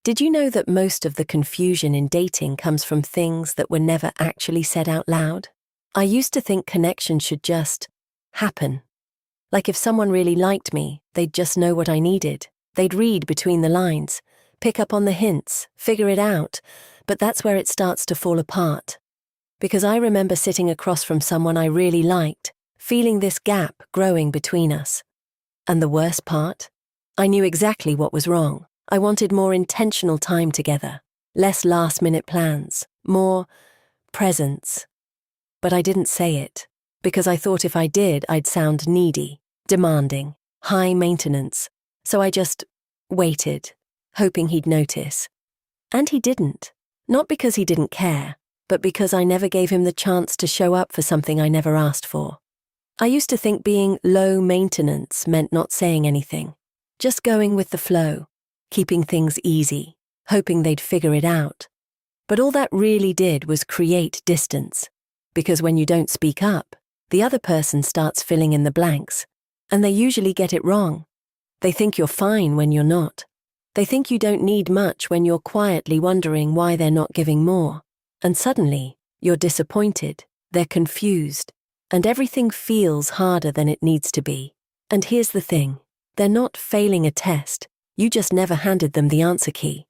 Did you know that most of the confusion in dating comes from things that were never actually said out loud? I used to think connection should just happen. Like if someone really liked me, they'd just know what I needed. They'd read between the lines, pick up on the hints, figure it out. But that's where it starts to fall apart. Because I remember sitting across from someone I really liked, feeling this gap growing between us. And the worst part? I knew exactly what was wrong. I wanted more intentional time together, less last-minute plans, more presence. But I didn't say it, because I thought if I did, I'd sound needy, demanding, high maintenance. So I just waited, hoping he'd notice. And he didn't. Not because he didn't care, but because I never gave him the chance to show up for something I never asked for. I used to think being low maintenance meant not saying anything, just going with the flow, keeping things easy, hoping they'd figure it out. But all that really did was create distance, because when you don't speak up, the other person starts filling in the blanks, and they usually get it wrong. They think you're fine when you're not. They think you don't need much when you're quietly wondering why they're not giving more. And suddenly, you're disappointed, they're confused, and everything feels harder than it needs to be. And here's the thing, they're not failing a test, you just never handed them the answer key.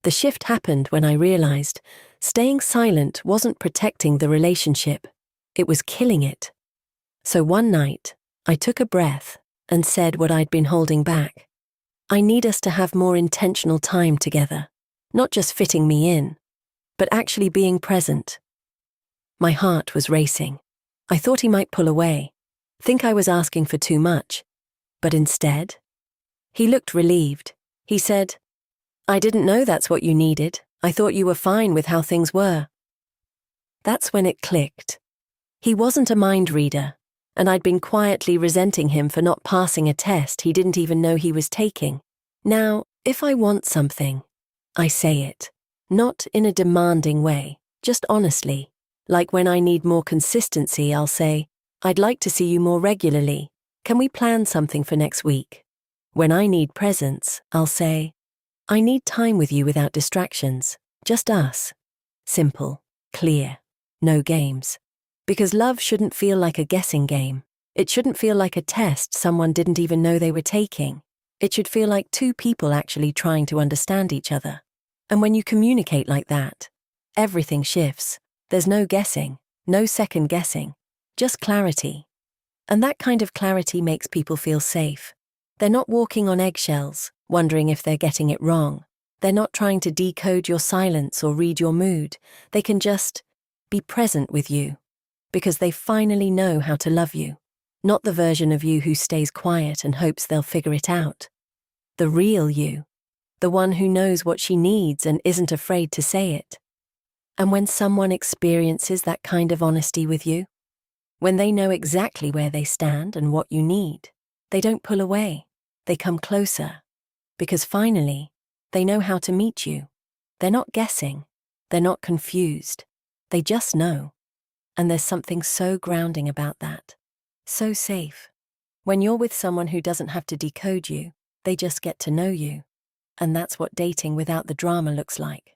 The shift happened when I realized staying silent wasn't protecting the relationship, it was killing it. So one night, I took a breath and said what I'd been holding back. I need us to have more intentional time together, not just fitting me in, but actually being present. My heart was racing. I thought he might pull away, think I was asking for too much, but instead, he looked relieved. He said, "I didn't know that's what you needed. I thought you were fine with how things were." That's when it clicked. He wasn't a mind reader, and I'd been quietly resenting him for not passing a test he didn't even know he was taking. Now, if I want something, I say it. Not in a demanding way, just honestly. Like when I need more consistency, I'll say, "I'd like to see you more regularly. Can we plan something for next week?" When I need presence, I'll say, "I need time with you without distractions, just us." Simple, clear, no games. Because love shouldn't feel like a guessing game. It shouldn't feel like a test someone didn't even know they were taking. It should feel like two people actually trying to understand each other. And when you communicate like that, everything shifts. There's no guessing, no second guessing, just clarity. And that kind of clarity makes people feel safe. They're not walking on eggshells, wondering if they're getting it wrong. They're not trying to decode your silence or read your mood. They can just be present with you, because they finally know how to love you. Not the version of you who stays quiet and hopes they'll figure it out. The real you. The one who knows what she needs and isn't afraid to say it. And when someone experiences that kind of honesty with you, when they know exactly where they stand and what you need, they don't pull away, they come closer. Because finally, they know how to meet you. They're not guessing, they're not confused, they just know. And there's something so grounding about that. So safe. When you're with someone who doesn't have to decode you, they just get to know you. And that's what dating without the drama looks like.